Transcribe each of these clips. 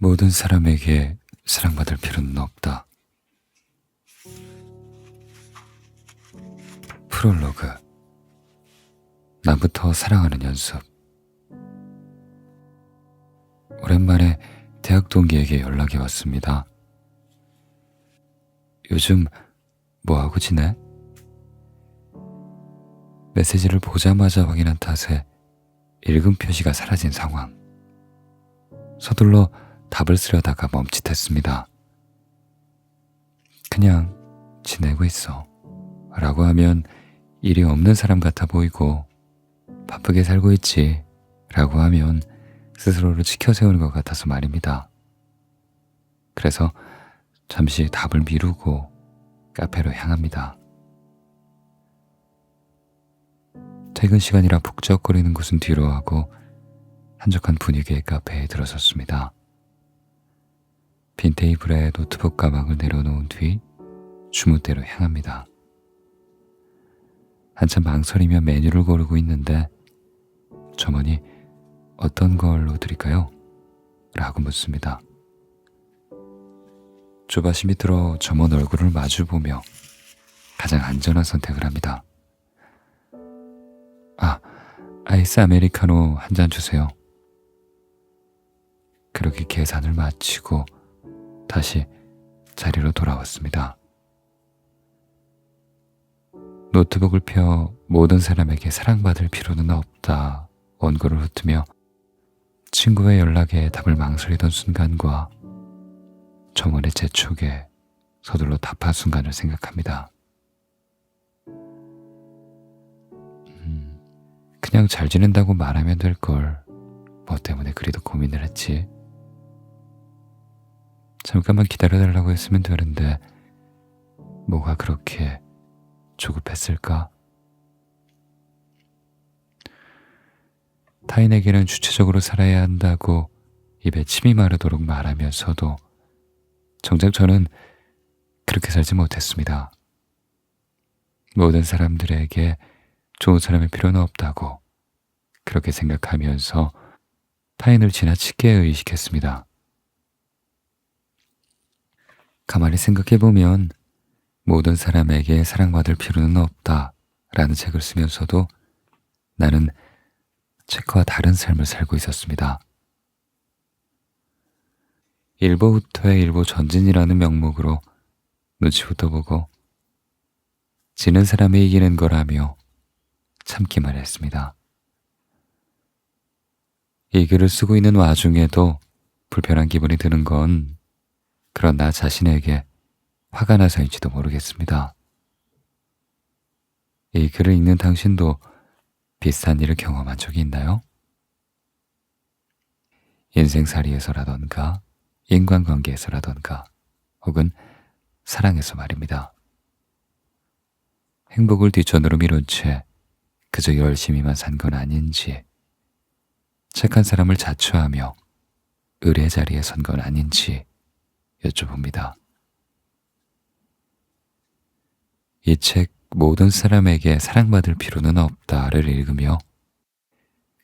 모든 사람에게 사랑받을 필요는 없다. 프롤로그. 나부터 사랑하는 연습. 오랜만에 대학 동기에게 연락이 왔습니다. 요즘 뭐하고 지내? 메시지를 보자마자 확인한 탓에 읽음 표시가 사라진 상황. 서둘러 답을 쓰려다가 멈칫했습니다. 그냥 지내고 있어 라고 하면 일이 없는 사람 같아 보이고, 바쁘게 살고 있지 라고 하면 스스로를 치켜세우는 것 같아서 말입니다. 그래서 잠시 답을 미루고 카페로 향합니다. 퇴근 시간이라 북적거리는 곳은 뒤로 하고 한적한 분위기의 카페에 들어섰습니다. 빈 테이블에 노트북 가방을 내려놓은 뒤 주무대로 향합니다. 한참 망설이며 메뉴를 고르고 있는데 점원이 어떤 걸로 드릴까요? 라고 묻습니다. 조바심이 들어 점원 얼굴을 마주보며 가장 안전한 선택을 합니다. 아이스 아메리카노 한 잔 주세요. 그렇게 계산을 마치고 다시 자리로 돌아왔습니다. 노트북을 펴 모든 사람에게 사랑받을 필요는 없다 원고를 훑으며 친구의 연락에 답을 망설이던 순간과 점원의 재촉에 서둘러 답한 순간을 생각합니다. 그냥 잘 지낸다고 말하면 될걸. 뭐 때문에 그리도 고민을 했지. 잠깐만 기다려달라고 했으면 되는데 뭐가 그렇게 조급했을까? 타인에게는 주체적으로 살아야 한다고 입에 침이 마르도록 말하면서도 정작 저는 그렇게 살지 못했습니다. 모든 사람들에게 좋은 사람의 필요는 없다고 그렇게 생각하면서 타인을 지나치게 의식했습니다. 가만히 생각해보면 모든 사람에게 사랑받을 필요는 없다 라는 책을 쓰면서도 나는 책과 다른 삶을 살고 있었습니다. 일보 후퇴 일보 전진이라는 명목으로 눈치부터 보고 지는 사람이 이기는 거라며 참기만 했습니다. 이 글을 쓰고 있는 와중에도 불편한 기분이 드는 건 그런 나 자신에게 화가 나서인지도 모르겠습니다. 이 글을 읽는 당신도 비슷한 일을 경험한 적이 있나요? 인생살이에서라던가 인간관계에서라던가 혹은 사랑에서 말입니다. 행복을 뒷전으로 미룬 채 그저 열심히만 산 건 아닌지, 착한 사람을 자처하며 의뢰 자리에 선 건 아닌지 여쭤봅니다. 이 책 모든 사람에게 사랑받을 필요는 없다를 읽으며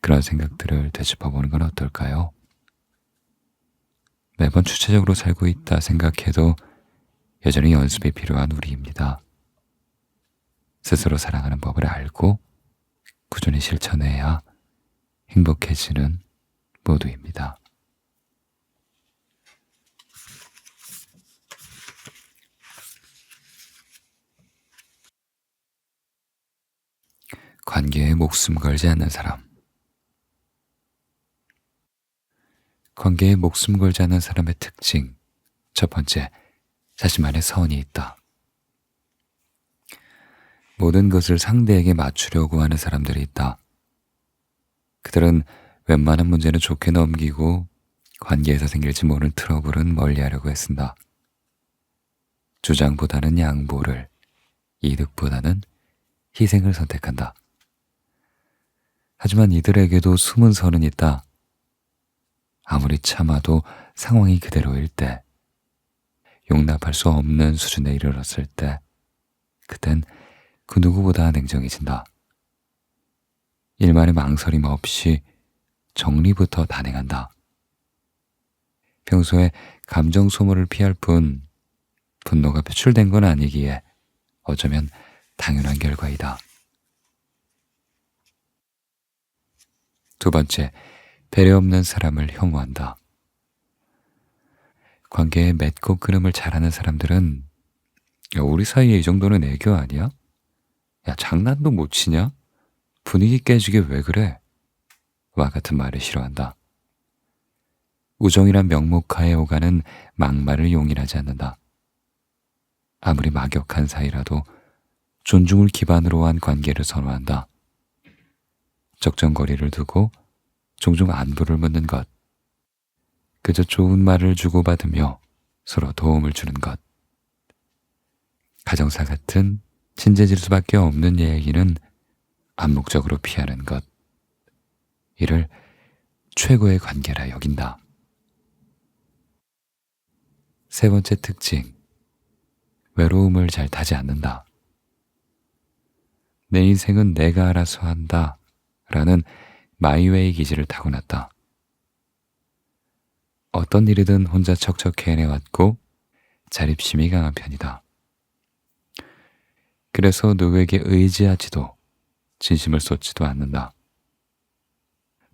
그런 생각들을 되짚어보는 건 어떨까요? 매번 주체적으로 살고 있다 생각해도 여전히 연습이 필요한 우리입니다. 스스로 사랑하는 법을 알고 꾸준히 실천해야 행복해지는 모두입니다. 관계에 목숨 걸지 않는 사람. 관계에 목숨 걸지 않는 사람의 특징. 첫 번째, 자신만의 선이 있다. 모든 것을 상대에게 맞추려고 하는 사람들이 있다. 그들은 웬만한 문제는 좋게 넘기고 관계에서 생길지 모르는 트러블은 멀리하려고 애쓴다. 주장보다는 양보를, 이득보다는 희생을 선택한다. 하지만 이들에게도 숨은 선은 있다. 아무리 참아도 상황이 그대로일 때, 용납할 수 없는 수준에 이르렀을 때, 그땐 그 누구보다 냉정해진다. 일만의 망설임 없이 정리부터 단행한다. 평소에 감정 소모를 피할 뿐 분노가 표출된 건 아니기에 어쩌면 당연한 결과이다. 두 번째, 배려 없는 사람을 혐오한다. 관계의 맺고 끊음을 잘하는 사람들은 야, 우리 사이에 이 정도는 애교 아니야? 야, 장난도 못 치냐? 분위기 깨지게 왜 그래? 와 같은 말을 싫어한다. 우정이란 명목하에 오가는 막말을 용인하지 않는다. 아무리 막역한 사이라도 존중을 기반으로 한 관계를 선호한다. 적정 거리를 두고 종종 안부를 묻는 것. 그저 좋은 말을 주고받으며 서로 도움을 주는 것. 가정사 같은 친제질 수밖에 없는 얘기는 암묵적으로 피하는 것. 이를 최고의 관계라 여긴다. 세 번째 특징. 외로움을 잘 타지 않는다. 내 인생은 내가 알아서 한다 라는 마이웨이 기질을 타고났다. 어떤 일이든 혼자 척척 해내왔고 자립심이 강한 편이다. 그래서 누구에게 의지하지도 진심을 쏟지도 않는다.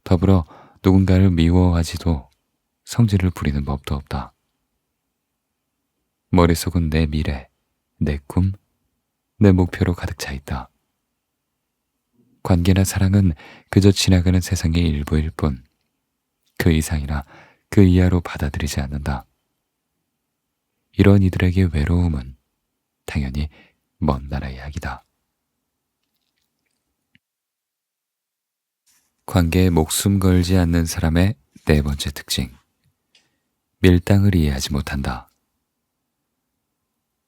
더불어 누군가를 미워하지도 성질을 부리는 법도 없다. 머릿속은 내 미래, 내 꿈, 내 목표로 가득 차 있다. 관계나 사랑은 그저 지나가는 세상의 일부일 뿐 그 이상이나 그 이하로 받아들이지 않는다. 이런 이들에게 외로움은 당연히 먼 나라 이야기다. 관계에 목숨 걸지 않는 사람의 네 번째 특징. 밀당을 이해하지 못한다.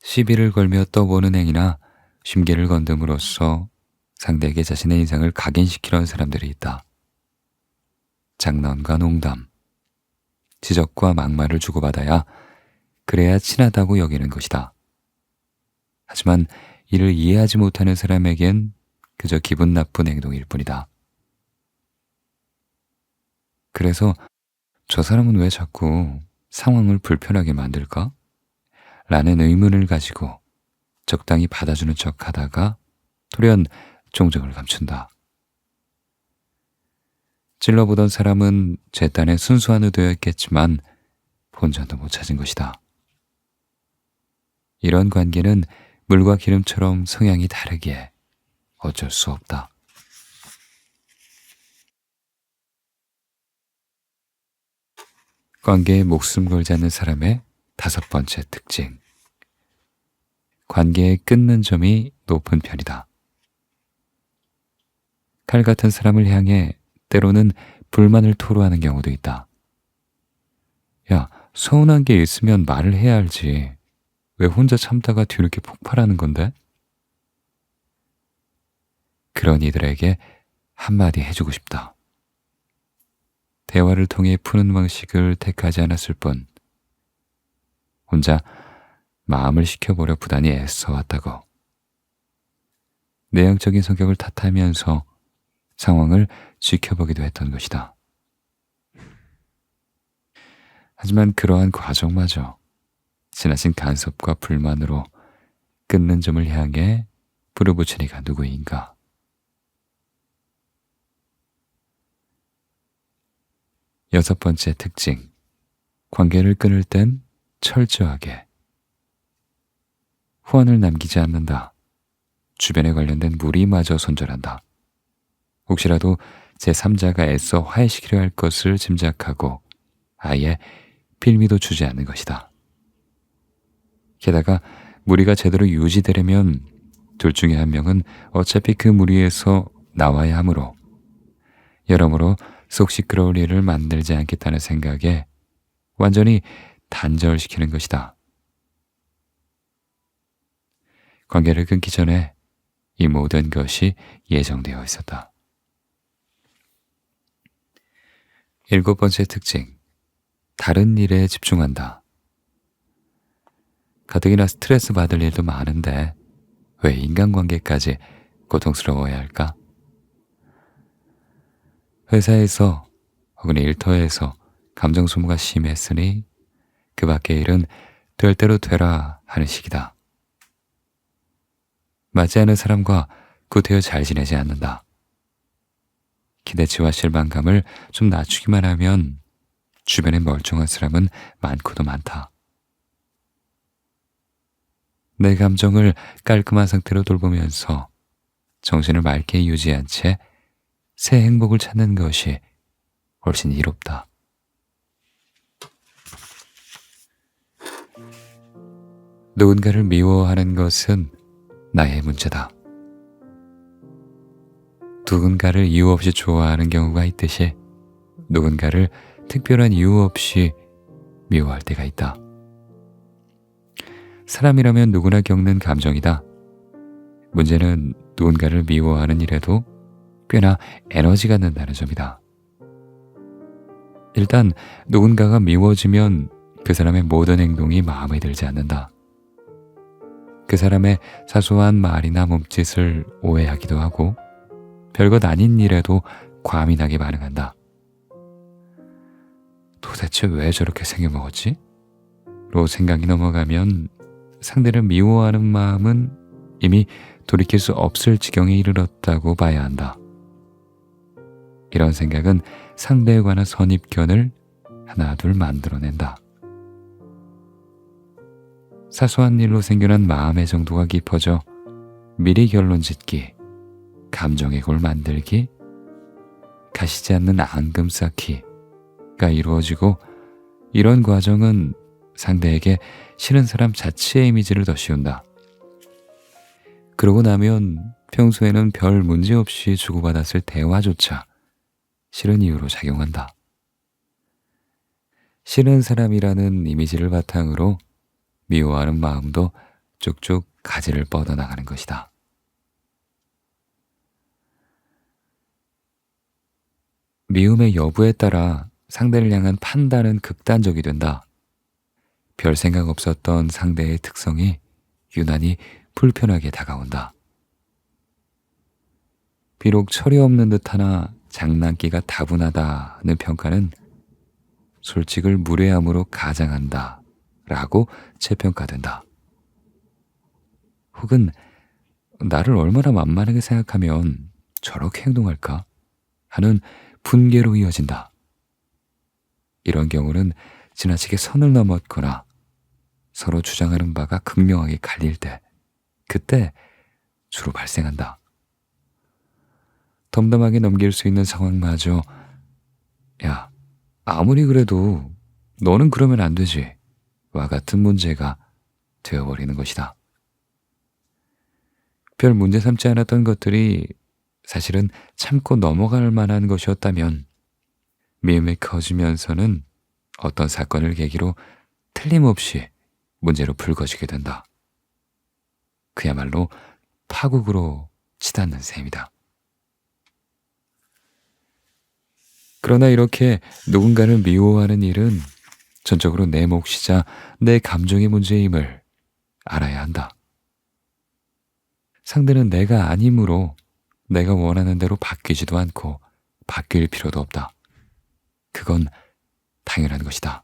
시비를 걸며 떠보는 행위나 심기를 건듦으로써 상대에게 자신의 인상을 각인시키려는 사람들이 있다. 장난과 농담, 지적과 막말을 주고받아야 그래야 친하다고 여기는 것이다. 하지만 이를 이해하지 못하는 사람에겐 그저 기분 나쁜 행동일 뿐이다. 그래서 저 사람은 왜 자꾸 상황을 불편하게 만들까? 라는 의문을 가지고 적당히 받아주는 척 하다가 돌연 종적을 감춘다. 찔러보던 사람은 제 딴의 순수한 의도였겠지만 본전도 못 찾은 것이다. 이런 관계는 물과 기름처럼 성향이 다르기에 어쩔 수 없다. 관계에 목숨 걸지 않는 사람의 다섯 번째 특징. 관계의 끊는 점이 높은 편이다. 칼 같은 사람을 향해 때로는 불만을 토로하는 경우도 있다. 야, 서운한 게 있으면 말을 해야 알지. 왜 혼자 참다가 뒤늦게 폭발하는 건데? 그런 이들에게 한마디 해주고 싶다. 대화를 통해 푸는 방식을 택하지 않았을 뿐 혼자 마음을 식혀보려 부단히 애써왔다고. 내향적인 성격을 탓하면서 상황을 지켜보기도 했던 것이다. 하지만 그러한 과정마저 지나친 간섭과 불만으로 끊는 점을 향해 불을 붙인 이가 누구인가? 여섯 번째 특징. 관계를 끊을 땐 철저하게. 후환을 남기지 않는다. 주변에 관련된 무리마저 손절한다. 혹시라도 제3자가 애써 화해시키려 할 것을 짐작하고 아예 필미도 주지 않는 것이다. 게다가 무리가 제대로 유지되려면 둘 중에 한 명은 어차피 그 무리에서 나와야 하므로 여러모로 속 시끄러울 일을 만들지 않겠다는 생각에 완전히 단절시키는 것이다. 관계를 끊기 전에 이 모든 것이 예정되어 있었다. 일곱 번째 특징. 다른 일에 집중한다. 가뜩이나 스트레스 받을 일도 많은데 왜 인간관계까지 고통스러워야 할까? 회사에서 혹은 일터에서 감정 소모가 심했으니 그 밖의 일은 될 대로 되라 하는 식이다. 맞지 않은 사람과 구태여 잘 지내지 않는다. 기대치와 실망감을 좀 낮추기만 하면 주변에 멀쩡한 사람은 많고도 많다. 내 감정을 깔끔한 상태로 돌보면서 정신을 맑게 유지한 채 새 행복을 찾는 것이 훨씬 이롭다. 누군가를 미워하는 것은 나의 문제다. 누군가를 이유 없이 좋아하는 경우가 있듯이 누군가를 특별한 이유 없이 미워할 때가 있다. 사람이라면 누구나 겪는 감정이다. 문제는 누군가를 미워하는 일에도 꽤나 에너지가 든다는 점이다. 일단 누군가가 미워지면 그 사람의 모든 행동이 마음에 들지 않는다. 그 사람의 사소한 말이나 몸짓을 오해하기도 하고 별것 아닌 일에도 과민하게 반응한다. 도대체 왜 저렇게 생겨먹었지? 로 생각이 넘어가면 상대를 미워하는 마음은 이미 돌이킬 수 없을 지경에 이르렀다고 봐야 한다. 이런 생각은 상대에 관한 선입견을 하나둘 만들어낸다. 사소한 일로 생겨난 마음의 정도가 깊어져 미리 결론 짓기, 감정의 골 만들기, 가시지 않는 앙금 쌓기가 이루어지고 이런 과정은 상대에게 싫은 사람 자체의 이미지를 더 씌운다. 그러고 나면 평소에는 별 문제 없이 주고받았을 대화조차 싫은 이유로 작용한다. 싫은 사람이라는 이미지를 바탕으로 미워하는 마음도 쭉쭉 가지를 뻗어나가는 것이다. 미움의 여부에 따라 상대를 향한 판단은 극단적이 된다. 별 생각 없었던 상대의 특성이 유난히 불편하게 다가온다. 비록 철이 없는 듯하나 장난기가 다분하다는 평가는 솔직을 무례함으로 가장한다 라고 재평가된다. 혹은 나를 얼마나 만만하게 생각하면 저렇게 행동할까 하는 분개로 이어진다. 이런 경우는 지나치게 선을 넘었거나 서로 주장하는 바가 극명하게 갈릴 때, 그때 주로 발생한다. 덤덤하게 넘길 수 있는 상황마저 야, 아무리 그래도 너는 그러면 안 되지 와 같은 문제가 되어버리는 것이다. 별 문제 삼지 않았던 것들이 사실은 참고 넘어갈 만한 것이었다면 미움이 커지면서는 어떤 사건을 계기로 틀림없이 문제로 불거지게 된다. 그야말로 파국으로 치닫는 셈이다. 그러나 이렇게 누군가를 미워하는 일은 전적으로 내 몫이자 내 감정의 문제임을 알아야 한다. 상대는 내가 아니므로 내가 원하는 대로 바뀌지도 않고 바뀔 필요도 없다. 그건 당연한 것이다.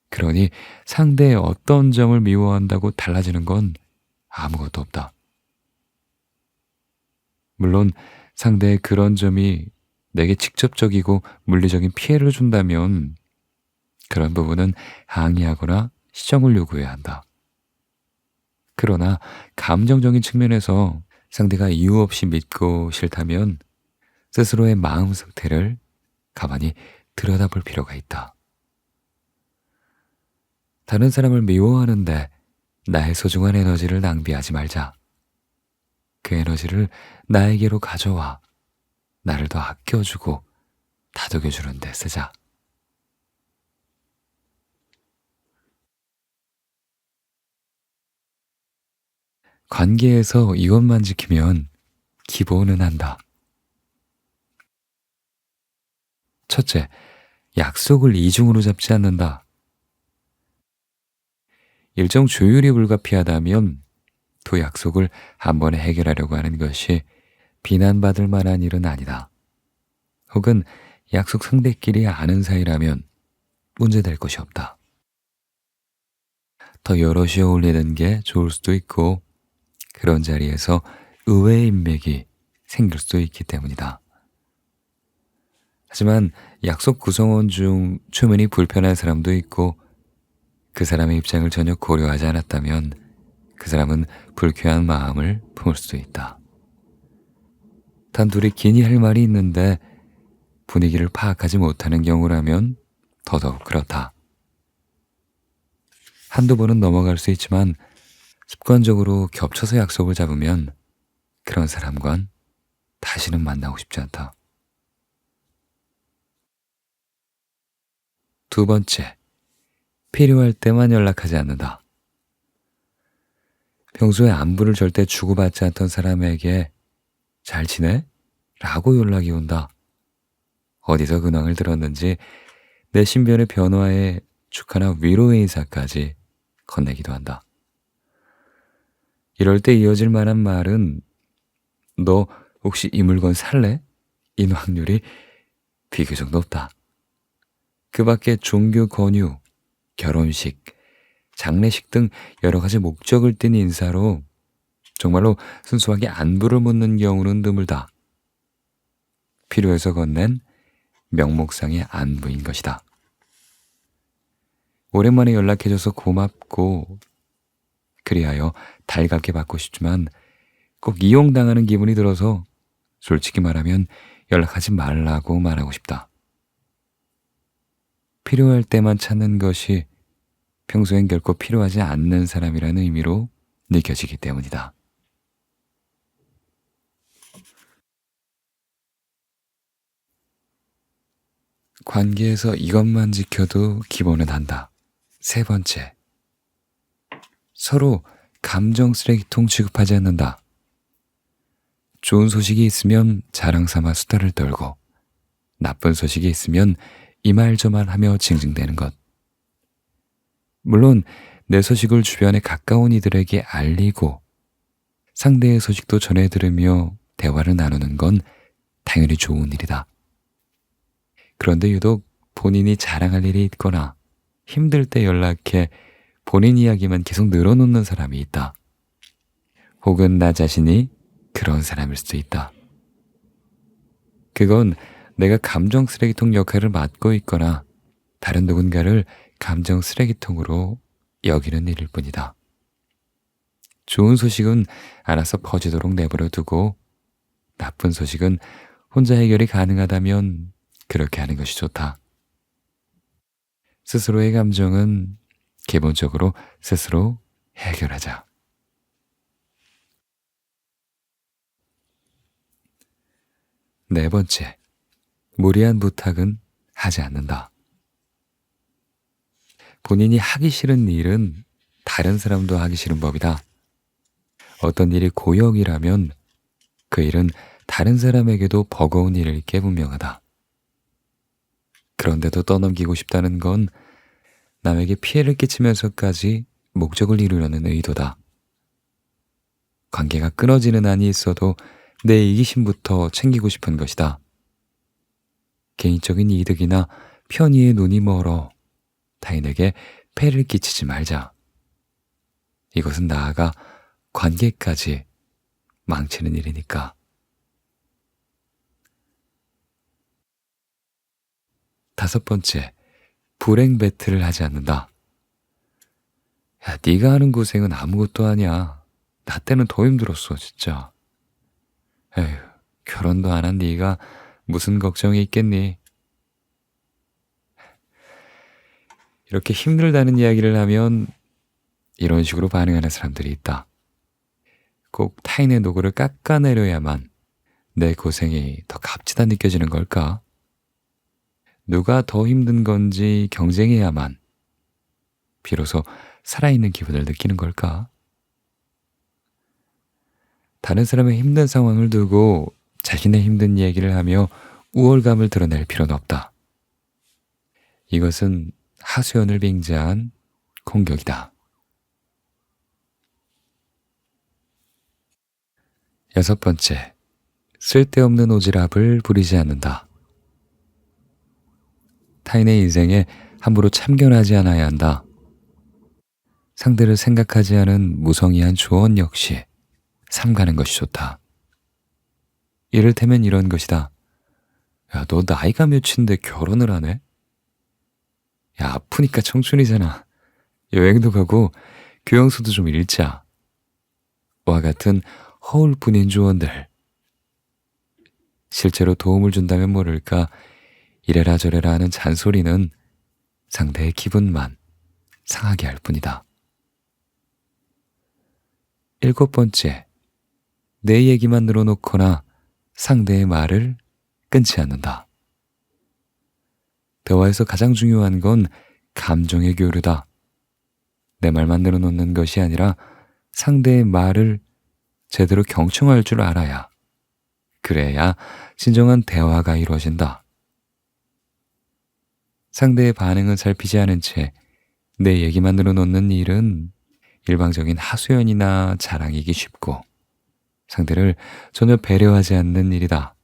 그러니 상대의 어떤 점을 미워한다고 달라지는 건 아무것도 없다. 물론 상대의 그런 점이 내게 직접적이고 물리적인 피해를 준다면 그런 부분은 항의하거나 시정을 요구해야 한다. 그러나 감정적인 측면에서 상대가 이유 없이 믿고 싫다면 스스로의 마음 상태를 가만히 들여다볼 필요가 있다. 다른 사람을 미워하는데 나의 소중한 에너지를 낭비하지 말자. 그 에너지를 나에게로 가져와 나를 더 아껴주고 다독여주는 데 쓰자. 관계에서 이것만 지키면 기본은 한다. 첫째, 약속을 이중으로 잡지 않는다. 일정 조율이 불가피하다면 두 약속을 한 번에 해결하려고 하는 것이 비난받을 만한 일은 아니다. 혹은 약속 상대끼리 아는 사이라면 문제될 것이 없다. 더 여럿이 어울리는 게 좋을 수도 있고 그런 자리에서 의외의 인맥이 생길 수도 있기 때문이다. 하지만 약속 구성원 중 초면이 불편한 사람도 있고 그 사람의 입장을 전혀 고려하지 않았다면 그 사람은 불쾌한 마음을 품을 수도 있다. 단 둘이 긴히 할 말이 있는데 분위기를 파악하지 못하는 경우라면 더더욱 그렇다. 한두 번은 넘어갈 수 있지만 습관적으로 겹쳐서 약속을 잡으면 그런 사람과는 다시는 만나고 싶지 않다. 두 번째, 필요할 때만 연락하지 않는다. 평소에 안부를 절대 주고받지 않던 사람에게 잘 지내? 라고 연락이 온다. 어디서 근황을 들었는지 내 신변의 변화에 축하나 위로의 인사까지 건네기도 한다. 이럴 때 이어질 만한 말은 너 혹시 이 물건 살래? 인 확률이 비교적 높다. 그 밖에 종교 권유, 결혼식, 장례식 등 여러 가지 목적을 띤 인사로 정말로 순수하게 안부를 묻는 경우는 드물다. 필요해서 건넨 명목상의 안부인 것이다. 오랜만에 연락해줘서 고맙고 그리하여 달갑게 받고 싶지만 꼭 이용당하는 기분이 들어서 솔직히 말하면 연락하지 말라고 말하고 싶다. 필요할 때만 찾는 것이 평소엔 결코 필요하지 않는 사람이라는 의미로 느껴지기 때문이다. 관계에서 이것만 지켜도 기본은 한다. 세 번째, 서로 감정 쓰레기통 취급하지 않는다. 좋은 소식이 있으면 자랑 삼아 수다를 떨고 나쁜 소식이 있으면 이 말 저 말 하며 징징대는 것. 물론 내 소식을 주변에 가까운 이들에게 알리고 상대의 소식도 전해 들으며 대화를 나누는 건 당연히 좋은 일이다. 그런데 유독 본인이 자랑할 일이 있거나 힘들 때 연락해 본인 이야기만 계속 늘어놓는 사람이 있다. 혹은 나 자신이 그런 사람일 수도 있다. 그건 내가 감정 쓰레기통 역할을 맡고 있거나 다른 누군가를 감정 쓰레기통으로 여기는 일일 뿐이다. 좋은 소식은 알아서 퍼지도록 내버려 두고 나쁜 소식은 혼자 해결이 가능하다면 그렇게 하는 것이 좋다. 스스로의 감정은 기본적으로 스스로 해결하자. 네 번째, 무리한 부탁은 하지 않는다. 본인이 하기 싫은 일은 다른 사람도 하기 싫은 법이다. 어떤 일이 고역이라면 그 일은 다른 사람에게도 버거운 일일 게 분명하다. 그런데도 떠넘기고 싶다는 건 남에게 피해를 끼치면서까지 목적을 이루려는 의도다. 관계가 끊어지는 한이 있어도 내 이기심부터 챙기고 싶은 것이다. 개인적인 이득이나 편의에 눈이 멀어 타인에게 폐를 끼치지 말자. 이것은 나아가 관계까지 망치는 일이니까. 다섯 번째, 불행 배틀을 하지 않는다. 야, 네가 하는 고생은 아무것도 아니야. 나 때는 더 힘들었어, 진짜. 에휴, 결혼도 안 한 네가 무슨 걱정이 있겠니? 이렇게 힘들다는 이야기를 하면 이런 식으로 반응하는 사람들이 있다. 꼭 타인의 노고를 깎아내려야만 내 고생이 더 값지다 느껴지는 걸까? 누가 더 힘든 건지 경쟁해야만 비로소 살아있는 기분을 느끼는 걸까? 다른 사람의 힘든 상황을 두고 자신의 힘든 얘기를 하며 우월감을 드러낼 필요는 없다. 이것은 하소연을 빙자한 공격이다. 여섯 번째, 쓸데없는 오지랖을 부리지 않는다. 타인의 인생에 함부로 참견하지 않아야 한다. 상대를 생각하지 않은 무성의한 조언 역시 삼가는 것이 좋다. 이를테면 이런 것이다. 야, 너 나이가 몇인데 결혼을 하네? 야, 아프니까 청춘이잖아. 여행도 가고 교양서도 좀 읽자. 와 같은 허울뿐인 조언들. 실제로 도움을 준다면 모를까 이래라 저래라 하는 잔소리는 상대의 기분만 상하게 할 뿐이다. 일곱 번째, 내 얘기만 늘어놓거나 상대의 말을 끊지 않는다. 대화에서 가장 중요한 건 감정의 교류다. 내 말만 늘어놓는 것이 아니라 상대의 말을 제대로 경청할 줄 알아야, 그래야 진정한 대화가 이루어진다. 상대의 반응을 살피지 않은 채 내 얘기만 늘어놓는 일은 일방적인 하소연이나 자랑이기 쉽고 상대를 전혀 배려하지 않는 일이다.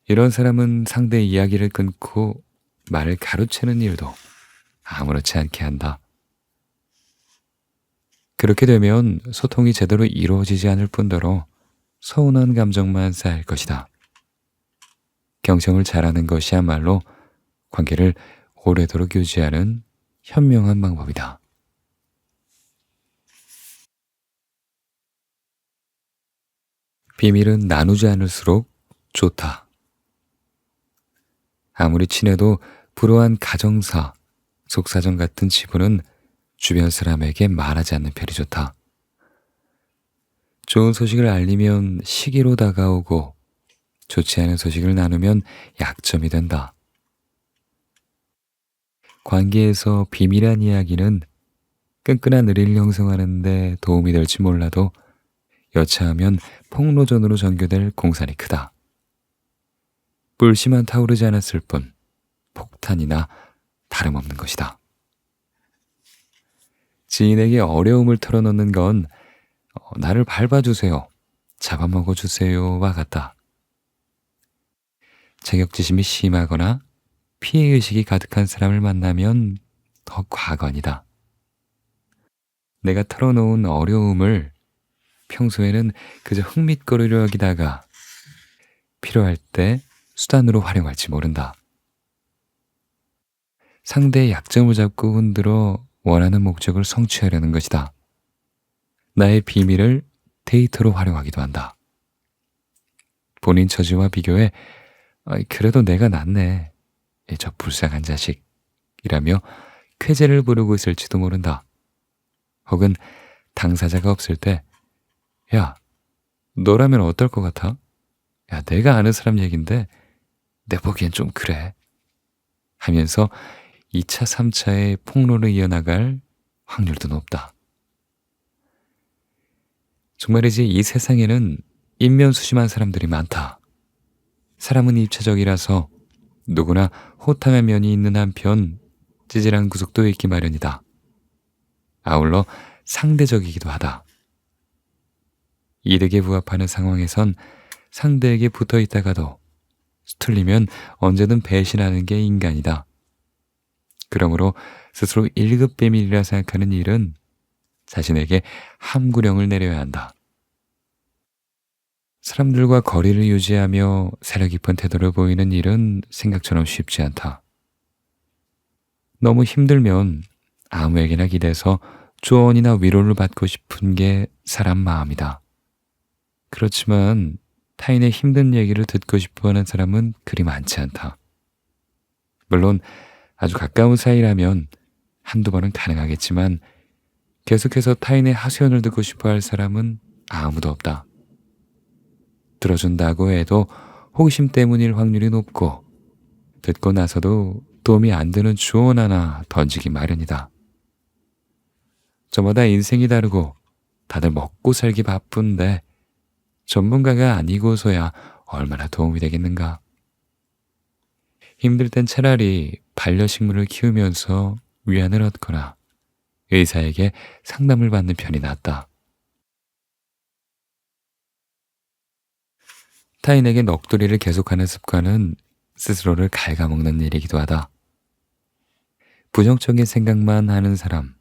이런 사람은 상대의 이야기를 끊고 말을 가로채는 일도 아무렇지 않게 한다. 그렇게 되면 소통이 제대로 이루어지지 않을 뿐더러 서운한 감정만 쌓일 것이다. 경청을 잘하는 것이야말로 관계를 오래도록 유지하는 현명한 방법이다. 비밀은 나누지 않을수록 좋다. 아무리 친해도 불우한 가정사, 속사정 같은 지분은 주변 사람에게 말하지 않는 편이 좋다. 좋은 소식을 알리면 시기로 다가오고 좋지 않은 소식을 나누면 약점이 된다. 관계에서 비밀한 이야기는 끈끈한 의리를 형성하는 데 도움이 될지 몰라도 여차하면 폭로전으로 전개될 공산이 크다. 불씨만 타오르지 않았을 뿐 폭탄이나 다름없는 것이다. 지인에게 어려움을 털어놓는 건 나를 밟아주세요, 잡아먹어주세요와 같다. 자격지심이 심하거나 피해의식이 가득한 사람을 만나면 더 과관이다. 내가 털어놓은 어려움을 평소에는 그저 흙밑거리로 여기다가 필요할 때 수단으로 활용할지 모른다. 상대의 약점을 잡고 흔들어 원하는 목적을 성취하려는 것이다. 나의 비밀을 데이터로 활용하기도 한다. 본인 처지와 비교해 그래도 내가 낫네, 저 불쌍한 자식이라며 쾌재를 부르고 있을지도 모른다. 혹은 당사자가 없을 때 야, 너라면 어떨 것 같아? 야, 내가 아는 사람 얘긴데 내 보기엔 좀 그래 하면서 2차, 3차의 폭로를 이어나갈 확률도 높다. 정말이지 이 세상에는 인면수심한 사람들이 많다. 사람은 입체적이라서 누구나 호탕한 면이 있는 한편 찌질한 구석도 있기 마련이다. 아울러 상대적이기도 하다. 이득에 부합하는 상황에선 상대에게 붙어 있다가도 수틀리면 언제든 배신하는 게 인간이다. 그러므로 스스로 1급 비밀이라 생각하는 일은 자신에게 함구령을 내려야 한다. 사람들과 거리를 유지하며 사려 깊은 태도를 보이는 일은 생각처럼 쉽지 않다. 너무 힘들면 아무에게나 기대서 조언이나 위로를 받고 싶은 게 사람 마음이다. 그렇지만 타인의 힘든 얘기를 듣고 싶어하는 사람은 그리 많지 않다. 물론 아주 가까운 사이라면 한두 번은 가능하겠지만 계속해서 타인의 하소연을 듣고 싶어할 사람은 아무도 없다. 들어준다고 해도 호기심 때문일 확률이 높고 듣고 나서도 도움이 안 되는 조언 하나 던지기 마련이다. 저마다 인생이 다르고 다들 먹고 살기 바쁜데 전문가가 아니고서야 얼마나 도움이 되겠는가. 힘들 땐 차라리 반려식물을 키우면서 위안을 얻거나 의사에게 상담을 받는 편이 낫다. 타인에게 넋두리를 계속하는 습관은 스스로를 갉아먹는 일이기도 하다. 부정적인 생각만 하는 사람,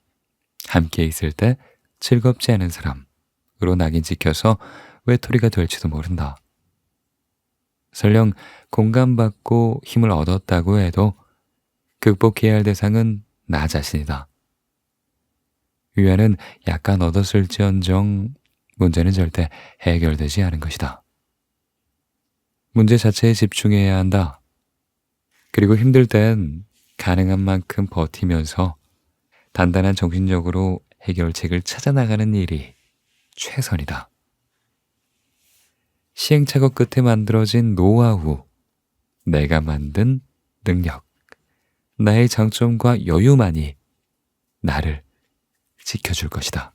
함께 있을 때 즐겁지 않은 사람으로 낙인 찍혀서 외톨이가 될지도 모른다. 설령 공감받고 힘을 얻었다고 해도 극복해야 할 대상은 나 자신이다. 위안은 약간 얻었을지언정 문제는 절대 해결되지 않은 것이다. 문제 자체에 집중해야 한다. 그리고 힘들 땐 가능한 만큼 버티면서 단단한 정신력으로 해결책을 찾아나가는 일이 최선이다. 시행착오 끝에 만들어진 노하우, 내가 만든 능력, 나의 장점과 여유만이 나를 지켜줄 것이다.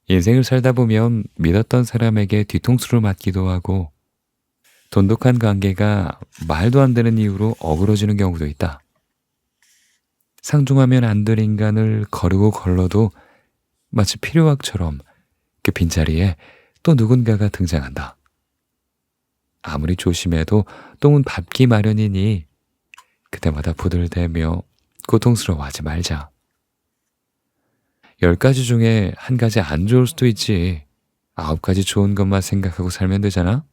인생을 살다 보면 믿었던 사람에게 뒤통수를 맞기도 하고 돈독한 관계가 말도 안 되는 이유로 어그러지는 경우도 있다. 상종하면 안 될 인간을 거르고 걸러도 마치 필요악처럼 그 빈자리에 또 누군가가 등장한다. 아무리 조심해도 똥은 밟기 마련이니 그때마다 부들대며 고통스러워하지 말자. 10가지 중에 한 가지 안 좋을 수도 있지. 9가지 좋은 것만 생각하고 살면 되잖아?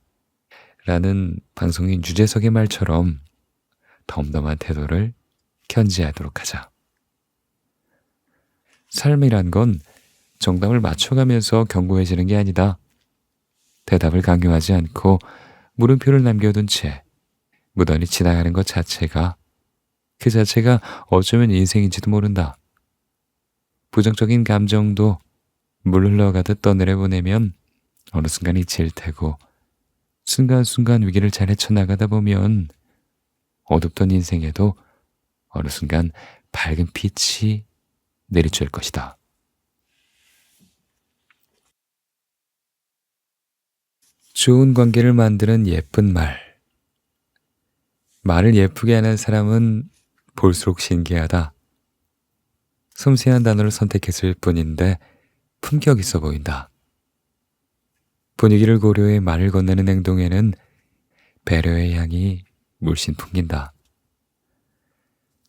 라는 방송인 유재석의 말처럼 덤덤한 태도를 견지하도록 하자. 삶이란 건 정답을 맞춰가면서 견고해지는 게 아니다. 대답을 강요하지 않고 물음표를 남겨둔 채 무던히 지나가는 것 자체가 그 자체가 어쩌면 인생인지도 모른다. 부정적인 감정도 물 흘러가듯 떠내려보내면 어느 순간 잊힐 테고 순간순간 위기를 잘 헤쳐나가다 보면 어둡던 인생에도 어느 순간 밝은 빛이 내리쬐을 것이다. 좋은 관계를 만드는 예쁜 말. 말을 예쁘게 하는 사람은 볼수록 신기하다. 섬세한 단어를 선택했을 뿐인데 품격 있어 보인다. 분위기를 고려해 말을 건네는 행동에는 배려의 향이 물씬 풍긴다.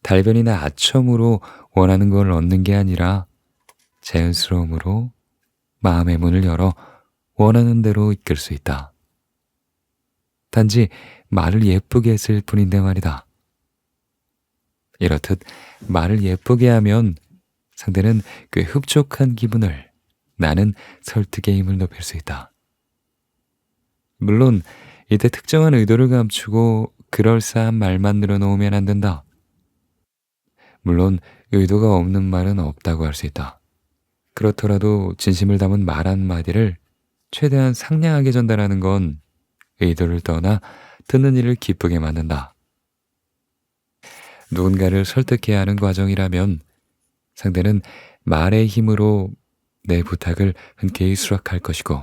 달변이나 아첨으로 원하는 걸 얻는 게 아니라 자연스러움으로 마음의 문을 열어 원하는 대로 이끌 수 있다. 단지 말을 예쁘게 했을 뿐인데 말이다. 이렇듯 말을 예쁘게 하면 상대는 꽤 흡족한 기분을, 나는 설득의 힘을 높일 수 있다. 물론 이때 특정한 의도를 감추고 그럴싸한 말만 늘어놓으면 안 된다. 물론 의도가 없는 말은 없다고 할 수 있다. 그렇더라도 진심을 담은 말 한마디를 최대한 상냥하게 전달하는 건 의도를 떠나 듣는 이를 기쁘게 만든다. 누군가를 설득해야 하는 과정이라면 상대는 말의 힘으로 내 부탁을 흔쾌히 수락할 것이고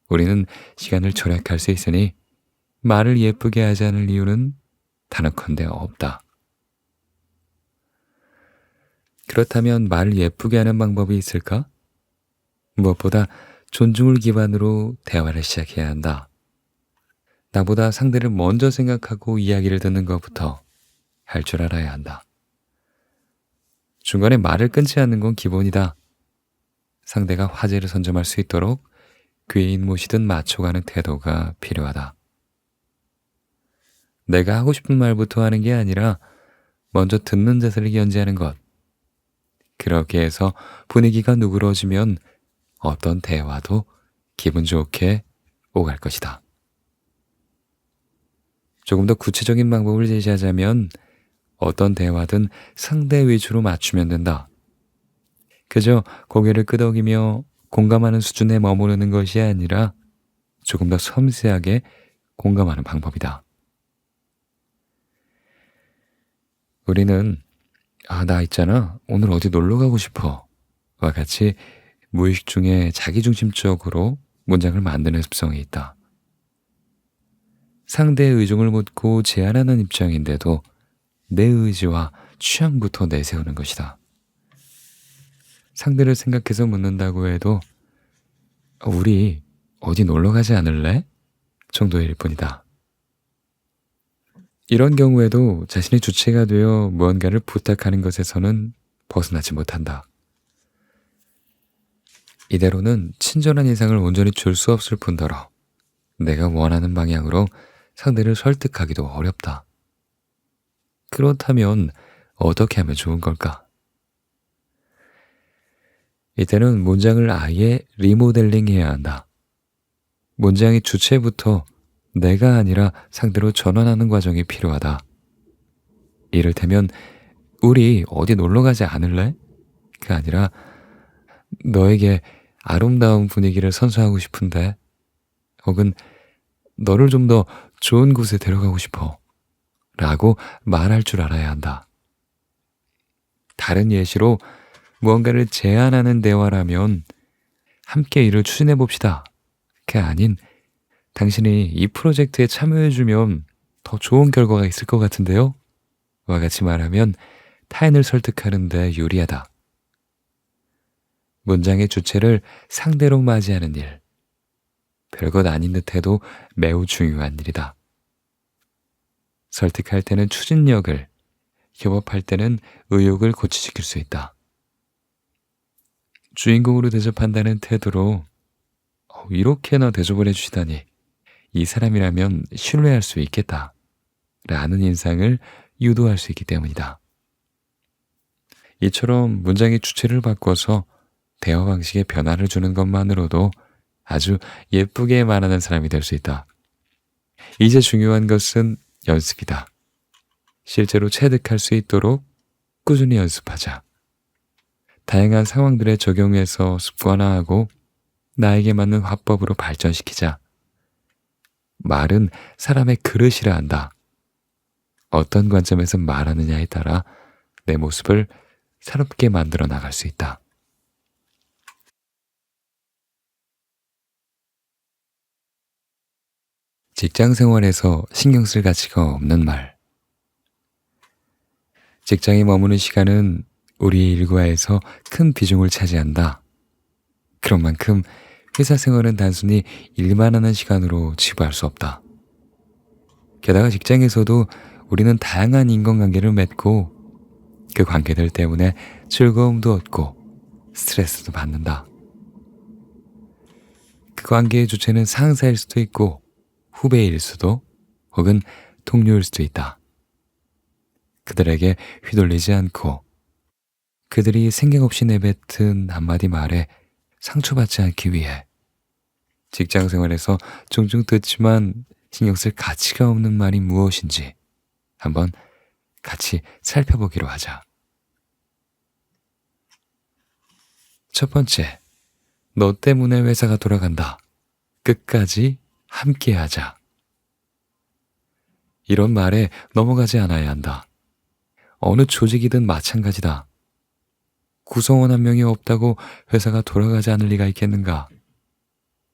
우리는 시간을 절약할 수 있으니 말을 예쁘게 하지 않을 이유는 단언컨대 없다. 그렇다면 말을 예쁘게 하는 방법이 있을까? 무엇보다 존중을 기반으로 대화를 시작해야 한다. 나보다 상대를 먼저 생각하고 이야기를 듣는 것부터 할 줄 알아야 한다. 중간에 말을 끊지 않는 건 기본이다. 상대가 화제를 선점할 수 있도록 귀인 모시듯 맞춰가는 태도가 필요하다. 내가 하고 싶은 말부터 하는 게 아니라 먼저 듣는 자세를 견지하는 것. 그렇게 해서 분위기가 누그러지면 어떤 대화도 기분 좋게 오갈 것이다. 조금 더 구체적인 방법을 제시하자면 어떤 대화든 상대 위주로 맞추면 된다. 그저 고개를 끄덕이며 공감하는 수준에 머무르는 것이 아니라 조금 더 섬세하게 공감하는 방법이다. 우리는 나 있잖아. 오늘 어디 놀러 가고 싶어. 와 같이 무의식 중에 자기중심적으로 문장을 만드는 습성이 있다. 상대의 의중을 묻고 제안하는 입장인데도 내 의지와 취향부터 내세우는 것이다. 상대를 생각해서 묻는다고 해도 우리 어디 놀러 가지 않을래? 정도일 뿐이다. 이런 경우에도 자신이 주체가 되어 무언가를 부탁하는 것에서는 벗어나지 못한다. 이대로는 친절한 인상을 온전히 줄 수 없을 뿐더러 내가 원하는 방향으로 상대를 설득하기도 어렵다. 그렇다면 어떻게 하면 좋은 걸까? 이때는 문장을 아예 리모델링해야 한다. 문장의 주체부터 내가 아니라 상대로 전환하는 과정이 필요하다. 이를테면 우리 어디 놀러 가지 않을래? 가 아니라 너에게 아름다운 분위기를 선사하고 싶은데, 혹은 너를 좀 더 좋은 곳에 데려가고 싶어 라고 말할 줄 알아야 한다. 다른 예시로 무언가를 제안하는 대화라면 함께 일을 추진해 봅시다. 그 아닌 당신이 이 프로젝트에 참여해주면 더 좋은 결과가 있을 것 같은데요? 와 같이 말하면 타인을 설득하는 데 유리하다. 문장의 주체를 상대로 맞이하는 일. 별것 아닌 듯해도 매우 중요한 일이다. 설득할 때는 추진력을, 협업할 때는 의욕을 고취시킬 수 있다. 주인공으로 대접한다는 태도로 이렇게나 대접을 해주시다니 이 사람이라면 신뢰할 수 있겠다 라는 인상을 유도할 수 있기 때문이다. 이처럼 문장의 주체를 바꿔서 대화 방식에 변화를 주는 것만으로도 아주 예쁘게 말하는 사람이 될 수 있다. 이제 중요한 것은 연습이다. 실제로 체득할 수 있도록 꾸준히 연습하자. 다양한 상황들에 적용해서 습관화하고 나에게 맞는 화법으로 발전시키자. 말은 사람의 그릇이라 한다. 어떤 관점에서 말하느냐에 따라 내 모습을 새롭게 만들어 나갈 수 있다. 직장 생활에서 신경 쓸 가치가 없는 말. 직장에 머무는 시간은 우리 일과에서 큰 비중을 차지한다. 그런 만큼 회사 생활은 단순히 일만 하는 시간으로 치부할 수 없다. 게다가 직장에서도 우리는 다양한 인간관계를 맺고 그 관계들 때문에 즐거움도 얻고 스트레스도 받는다. 그 관계의 주체는 상사일 수도 있고 후배일 수도, 혹은 동료일 수도 있다. 그들에게 휘둘리지 않고 그들이 생각 없이 내뱉은 한마디 말에 상처받지 않기 위해 직장 생활에서 종종 듣지만 신경 쓸 가치가 없는 말이 무엇인지 한번 같이 살펴보기로 하자. 첫 번째, 너 때문에 회사가 돌아간다. 끝까지 함께하자. 이런 말에 넘어가지 않아야 한다. 어느 조직이든 마찬가지다. 구성원 한 명이 없다고 회사가 돌아가지 않을 리가 있겠는가?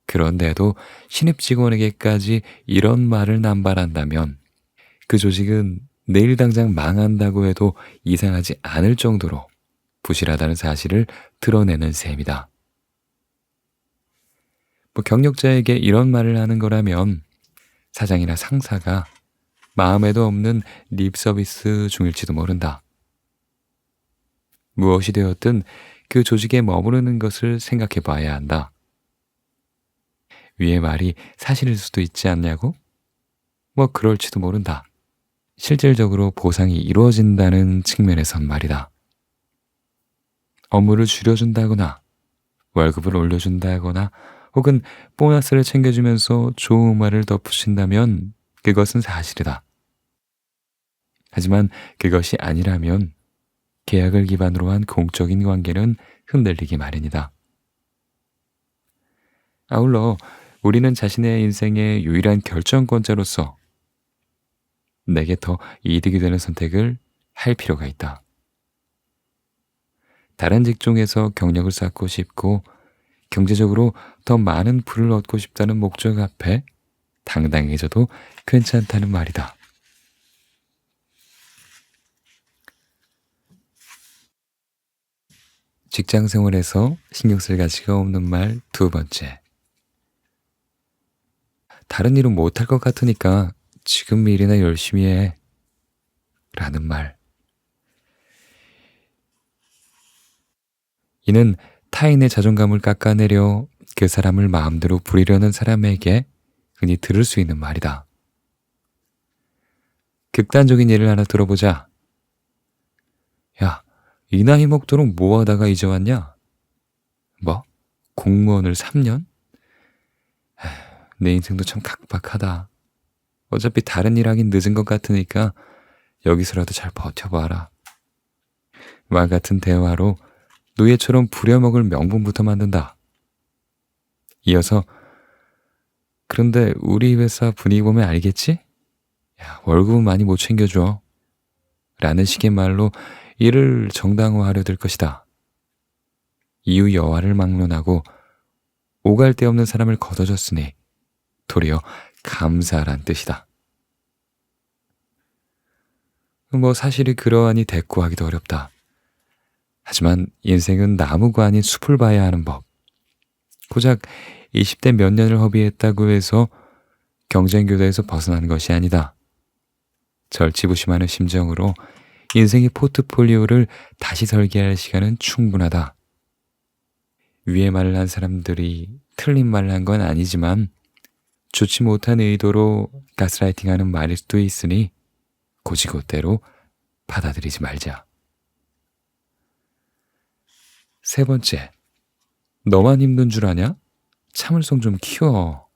그런데도 신입 직원에게까지 이런 말을 남발한다면 그 조직은 내일 당장 망한다고 해도 이상하지 않을 정도로 부실하다는 사실을 드러내는 셈이다. 경력자에게 이런 말을 하는 거라면 사장이나 상사가 마음에도 없는 립 서비스 중일지도 모른다. 무엇이 되었든 그 조직에 머무르는 것을 생각해 봐야 한다. 위의 말이 사실일 수도 있지 않냐고? 그럴지도 모른다. 실질적으로 보상이 이루어진다는 측면에선 말이다. 업무를 줄여준다거나 월급을 올려준다거나 혹은 보너스를 챙겨주면서 좋은 말을 덧붙인다면 그것은 사실이다. 하지만 그것이 아니라면 계약을 기반으로 한 공적인 관계는 흔들리기 마련이다. 아울러 우리는 자신의 인생의 유일한 결정권자로서 내게 더 이득이 되는 선택을 할 필요가 있다. 다른 직종에서 경력을 쌓고 싶고 경제적으로 더 많은 부를 얻고 싶다는 목적 앞에 당당해져도 괜찮다는 말이다. 직장 생활에서 신경 쓸 가치가 없는 말 두 번째. 다른 일은 못할 것 같으니까 지금 일이나 열심히 해. 라는 말. 이는 타인의 자존감을 깎아내려 그 사람을 마음대로 부리려는 사람에게 흔히 들을 수 있는 말이다. 극단적인 예를 하나 들어보자. 야, 이 나이 먹도록 뭐 하다가 이제 왔냐? 뭐? 공무원을 3년? 내 인생도 참 각박하다. 어차피 다른 일 하긴 늦은 것 같으니까 여기서라도 잘 버텨봐라. 말 같은 대화로 노예처럼 부려먹을 명분부터 만든다. 이어서 그런데 우리 회사 분위기 보면 알겠지? 야, 월급은 많이 못 챙겨줘. 라는 식의 말로 이를 정당화하려 들 것이다. 이유 여하를 막론하고 오갈 데 없는 사람을 걷어줬으니 도리어 감사란 뜻이다. 뭐 사실이 그러하니 대꾸하기도 어렵다. 하지만 인생은 나무가 아닌 숲을 봐야 하는 법. 고작 20대 몇 년을 허비했다고 해서 경쟁교도에서 벗어난 것이 아니다. 절치부심하는 심정으로 인생의 포트폴리오를 다시 설계할 시간은 충분하다. 위에 말을 한 사람들이 틀린 말을 한 건 아니지만 좋지 못한 의도로 가스라이팅하는 말일 수도 있으니 고지고대로 받아들이지 말자. 세 번째, 너만 힘든 줄 아냐? 참을성 좀 키워.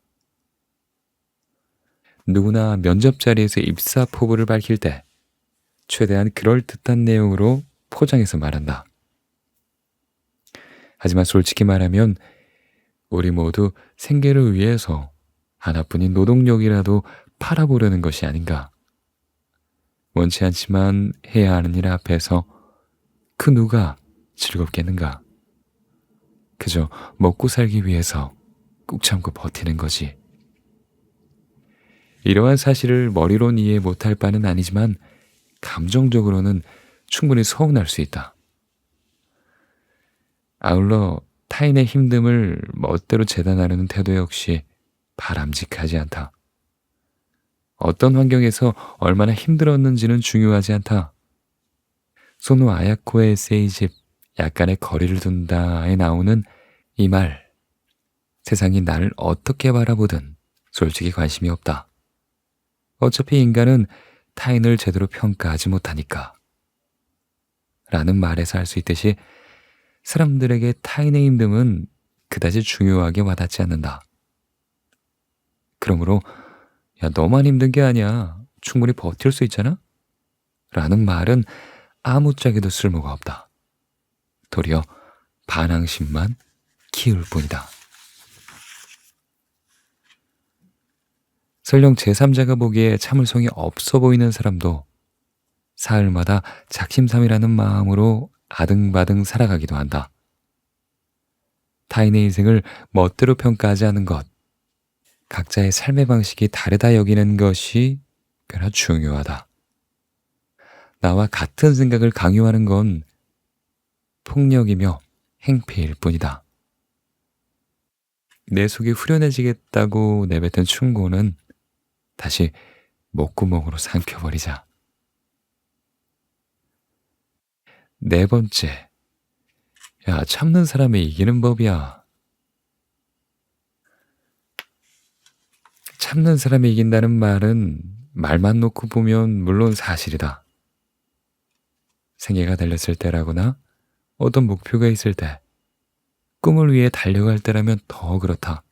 누구나 면접 자리에서 입사 포부를 밝힐 때 최대한 그럴듯한 내용으로 포장해서 말한다. 하지만 솔직히 말하면 우리 모두 생계를 위해서 하나뿐인 노동력이라도 팔아보려는 것이 아닌가. 원치 않지만 해야 하는 일 앞에서 그 누가 즐겁겠는가. 그저 먹고 살기 위해서 꾹 참고 버티는 거지. 이러한 사실을 머리론 이해 못할 바는 아니지만 감정적으로는 충분히 서운할 수 있다. 아울러 타인의 힘듦을 멋대로 재단하려는 태도 역시 바람직하지 않다. 어떤 환경에서 얼마나 힘들었는지는 중요하지 않다. 소노 아야코의 에세이집 약간의 거리를 둔다에 나오는 이 말, 세상이 나를 어떻게 바라보든 솔직히 관심이 없다. 어차피 인간은 타인을 제대로 평가하지 못하니까. 라는 말에서 알 수 있듯이 사람들에게 타인의 힘듦은 그다지 중요하게 와닿지 않는다. 그러므로 야, 너만 힘든 게 아니야. 충분히 버틸 수 있잖아? 라는 말은 아무짝에도 쓸모가 없다. 도리어 반항심만 키울 뿐이다. 설령 제3자가 보기에 참을성이 없어 보이는 사람도 사흘마다 작심삼일하는 마음으로 아등바등 살아가기도 한다. 타인의 인생을 멋대로 평가하지 않는 것, 각자의 삶의 방식이 다르다 여기는 것이 꽤나 중요하다. 나와 같은 생각을 강요하는 건 폭력이며 행패일 뿐이다. 내 속이 후련해지겠다고 내뱉은 충고는 다시 목구멍으로 삼켜버리자. 네 번째, 야, 참는 사람이 이기는 법이야. 참는 사람이 이긴다는 말은 말만 놓고 보면 물론 사실이다. 생애가 달렸을 때라거나 어떤 목표가 있을 때, 꿈을 위해 달려갈 때라면 더 그렇다.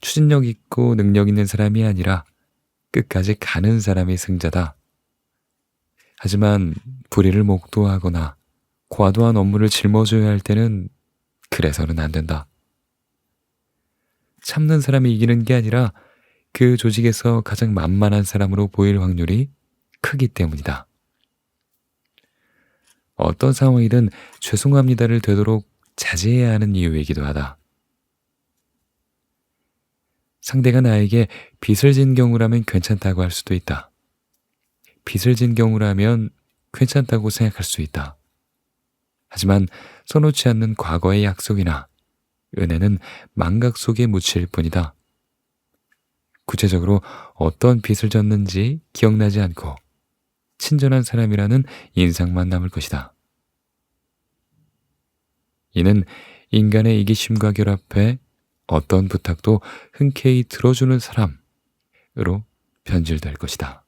추진력 있고 능력 있는 사람이 아니라 끝까지 가는 사람이 승자다. 하지만 불의를 목도하거나 과도한 업무를 짊어져야 할 때는 그래서는 안 된다. 참는 사람이 이기는 게 아니라 그 조직에서 가장 만만한 사람으로 보일 확률이 크기 때문이다. 어떤 상황이든 죄송합니다를 되도록 자제해야 하는 이유이기도 하다. 상대가 나에게 빚을 진 경우라면 괜찮다고 할 수도 있다. 빚을 진 경우라면 괜찮다고 생각할 수 있다. 하지만 써놓지 않는 과거의 약속이나 은혜는 망각 속에 묻힐 뿐이다. 구체적으로 어떤 빚을 졌는지 기억나지 않고 친절한 사람이라는 인상만 남을 것이다. 이는 인간의 이기심과 결합해 어떤 부탁도 흔쾌히 들어주는 사람으로 변질될 것이다.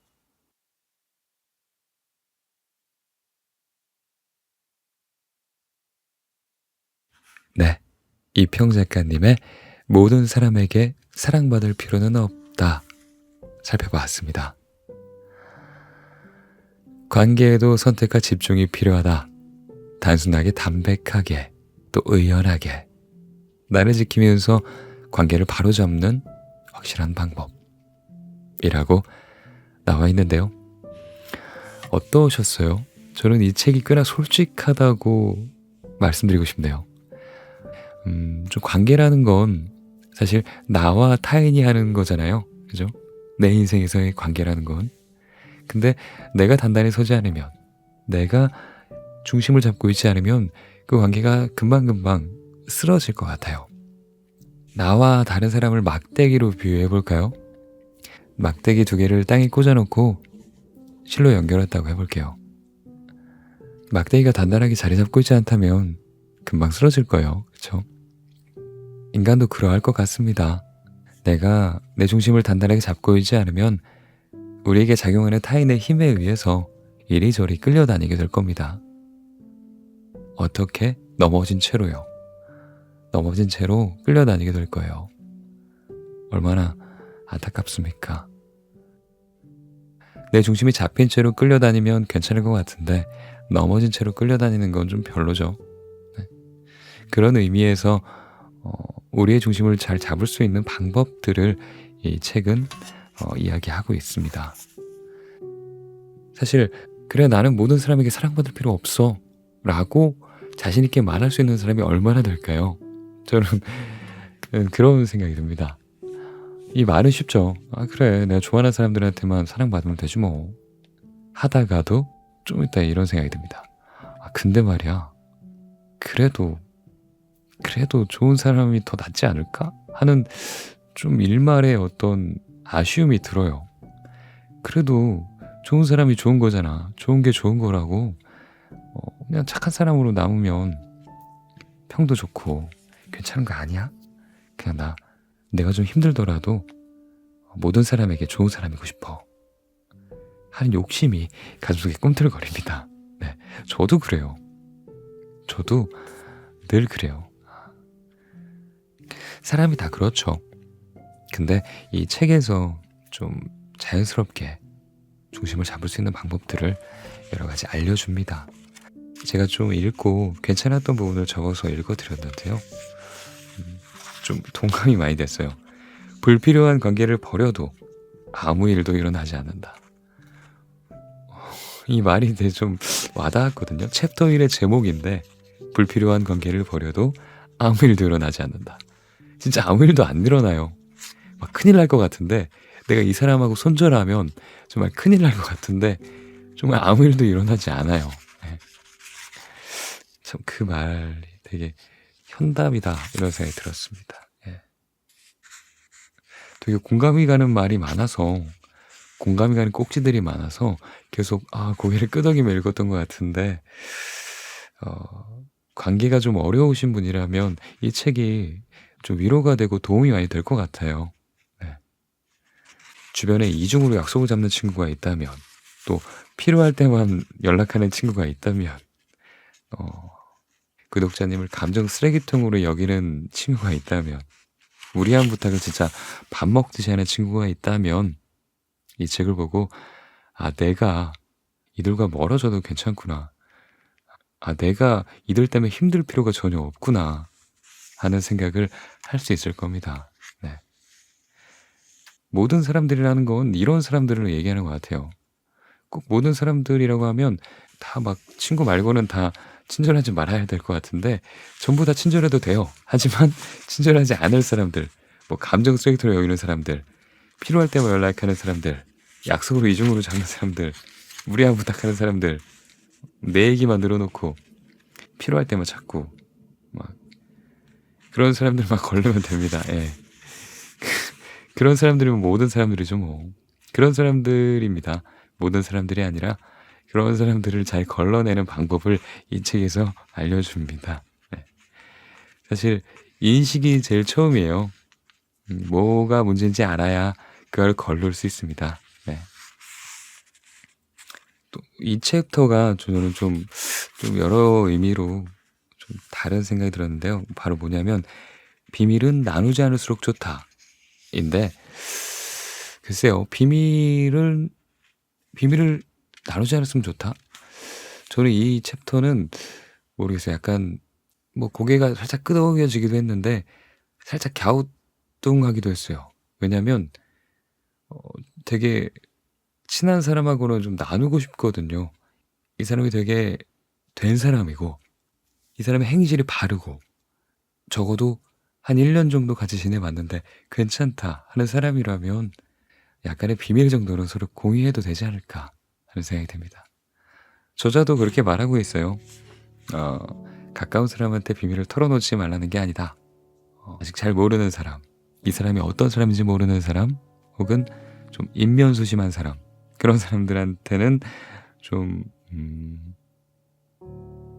네, 이평 작가님의 모든 사람에게 사랑받을 필요는 없다 살펴봤습니다. 관계에도 선택과 집중이 필요하다. 단순하게 담백하게 또 의연하게 나를 지키면서 관계를 바로잡는 확실한 방법이라고 나와 있는데요. 어떠셨어요? 저는 이 책이 꽤나 솔직하다고 말씀드리고 싶네요. 좀 관계라는 건 사실 나와 타인이 하는 거잖아요. 그죠? 내 인생에서의 관계라는 건. 근데 내가 단단히 서지 않으면, 내가 중심을 잡고 있지 않으면 그 관계가 금방금방 쓰러질 것 같아요. 나와 다른 사람을 막대기로 비유해 볼까요? 막대기 두 개를 땅에 꽂아놓고 실로 연결했다고 해볼게요. 막대기가 단단하게 자리 잡고 있지 않다면 금방 쓰러질 거예요. 그렇죠? 인간도 그러할 것 같습니다. 내가 내 중심을 단단하게 잡고 있지 않으면 우리에게 작용하는 타인의 힘에 의해서 이리저리 끌려다니게 될 겁니다. 어떻게? 넘어진 채로요. 넘어진 채로 끌려다니게 될 거예요. 얼마나 안타깝습니까? 내 중심이 잡힌 채로 끌려다니면 괜찮을 것 같은데 넘어진 채로 끌려다니는 건 좀 별로죠. 네. 그런 의미에서 우리의 중심을 잘 잡을 수 있는 방법들을 이 책은 이야기하고 있습니다. 사실 그래 나는 모든 사람에게 사랑받을 필요 없어 라고 자신 있게 말할 수 있는 사람이 얼마나 될까요? 저는 그런 생각이 듭니다. 이 말은 쉽죠. 아 그래 내가 좋아하는 사람들한테만 사랑받으면 되지 뭐 하다가도 좀 이따 이런 생각이 듭니다. 아 근데 말이야 그래도 좋은 사람이 더 낫지 않을까? 하는 좀 일말의 어떤 아쉬움이 들어요. 그래도 좋은 사람이 좋은 거잖아. 좋은 게 좋은 거라고 그냥 착한 사람으로 남으면 평도 좋고 괜찮은 거 아니야? 그냥 내가 좀 힘들더라도 모든 사람에게 좋은 사람이고 싶어 하는 욕심이 가슴속에 꿈틀거립니다. 네, 저도 그래요. 저도 늘 그래요. 사람이 다 그렇죠. 근데 이 책에서 좀 자연스럽게 중심을 잡을 수 있는 방법들을 여러 가지 알려줍니다. 제가 좀 읽고 괜찮았던 부분을 적어서 읽어드렸는데요. 좀 동감이 많이 됐어요. 불필요한 관계를 버려도 아무 일도 일어나지 않는다. 이 말이 되게 좀 와닿았거든요. 챕터 1의 제목인데 불필요한 관계를 버려도 아무 일도 일어나지 않는다. 진짜 아무 일도 안 일어나요. 막 큰일 날 것 같은데 내가 이 사람하고 손절하면 정말 큰일 날 것 같은데 정말 아무 일도 일어나지 않아요. 네. 참 그 말이 되게 현답이다 이런 생각이 들었습니다. 예. 되게 공감이 가는 말이 많아서 공감이 가는 꼭지들이 많아서 계속 고개를 끄덕이며 읽었던 것 같은데 관계가 좀 어려우신 분이라면 이 책이 좀 위로가 되고 도움이 많이 될 것 같아요. 네. 주변에 이중으로 약속을 잡는 친구가 있다면 또 필요할 때만 연락하는 친구가 있다면 구독자님을 감정 쓰레기통으로 여기는 친구가 있다면 무리한 부탁을 진짜 밥 먹듯이 하는 친구가 있다면 이 책을 보고 내가 이들과 멀어져도 괜찮구나. 내가 이들 때문에 힘들 필요가 전혀 없구나 하는 생각을 할 수 있을 겁니다. 네. 모든 사람들이라는 건 이런 사람들을 얘기하는 것 같아요. 꼭 모든 사람들이라고 하면 다 막 친구 말고는 다 친절하지 말아야 될 것 같은데 전부 다 친절해도 돼요. 하지만 친절하지 않을 사람들, 뭐 감정 쓰레기통에 여기는 사람들, 필요할 때만 연락하는 사람들, 약속으로 이중으로 잡는 사람들, 무리한 부탁하는 사람들, 내 얘기만 늘어놓고 필요할 때만 자꾸 막 그런 사람들만 걸르면 됩니다. 예. 그런 사람들이면 모든 사람들이죠 뭐. 그런 사람들입니다. 모든 사람들이 아니라 그런 사람들을 잘 걸러내는 방법을 이 책에서 알려줍니다. 네. 사실 인식이 제일 처음이에요. 뭐가 문제인지 알아야 그걸 걸를 수 있습니다. 네. 또 이 챕터가 저는 좀 여러 의미로 좀 다른 생각이 들었는데요. 바로 뭐냐면 비밀은 나누지 않을수록 좋다. 인데 글쎄요. 비밀을 나누지 않았으면 좋다. 저는 이 챕터는 모르겠어요. 약간 뭐 고개가 살짝 끄덕여지기도 했는데 살짝 갸우뚱하기도 했어요. 왜냐면 어 되게 친한 사람하고는 좀 나누고 싶거든요. 이 사람이 되게 된 사람이고 이 사람의 행실이 바르고 적어도 한 1년 정도 같이 지내봤는데 괜찮다 하는 사람이라면 약간의 비밀 정도는 서로 공유해도 되지 않을까 하는 생각이 듭니다. 저자도 그렇게 말하고 있어요. 어, 가까운 사람한테 비밀을 털어놓지 말라는 게 아니다. 아직 잘 모르는 사람, 이 사람이 어떤 사람인지 모르는 사람, 혹은 좀 인면소심한 사람, 그런 사람들한테는 좀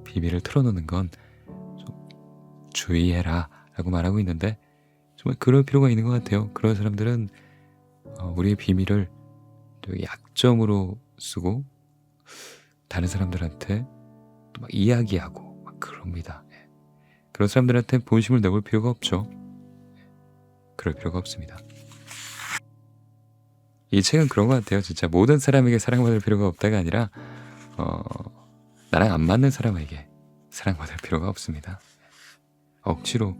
비밀을 털어놓는 건 좀 주의해라 라고 말하고 있는데 정말 그럴 필요가 있는 것 같아요. 그런 사람들은 우리의 비밀을 되게 약점으로 쓰고 다른 사람들한테 또 막 이야기하고 막 그럽니다. 예. 그런 사람들한테 본심을 내볼 필요가 없죠. 그럴 필요가 없습니다. 이 책은 그런 것 같아요. 진짜 모든 사람에게 사랑받을 필요가 없다가 아니라 어, 나랑 안 맞는 사람에게 사랑받을 필요가 없습니다. 억지로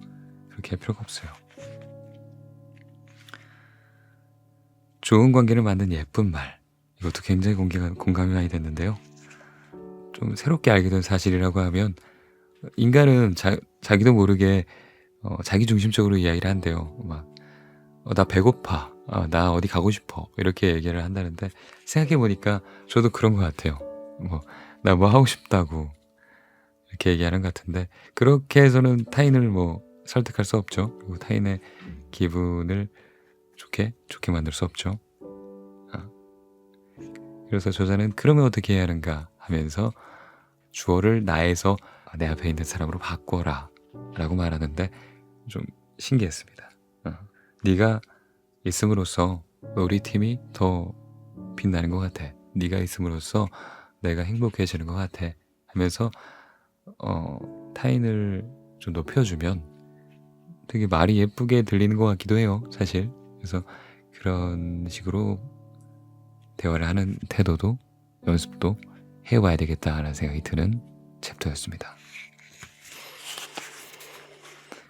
그렇게 할 필요가 없어요. 좋은 관계를 만든 예쁜 말, 이것도 굉장히 공감이 많이 됐는데요. 좀 새롭게 알게 된 사실이라고 하면 인간은 자기도 모르게 자기 중심적으로 이야기를 한대요. 막 나 배고파, 나 어디 가고 싶어, 이렇게 얘기를 한다는데 생각해보니까 저도 그런 것 같아요. 나 뭐 하고 싶다고 이렇게 얘기하는 것 같은데 그렇게 해서는 타인을 뭐 설득할 수 없죠. 그리고 타인의 기분을 좋게 만들 수 없죠. 아, 그래서 저자는 그러면 어떻게 해야 하는가 하면서 주어를 나에서 내 앞에 있는 사람으로 바꿔라 라고 말하는데 좀 신기했습니다. 네가 있음으로써 우리 팀이 더 빛나는 것 같아. 네가 있음으로써 내가 행복해지는 것 같아 하면서 타인을 좀 높여주면 되게 말이 예쁘게 들리는 것 같기도 해요, 사실. 그래서 그런 식으로 대화를 하는 태도도 연습도 해와야 되겠다라는 생각이 드는 챕터였습니다.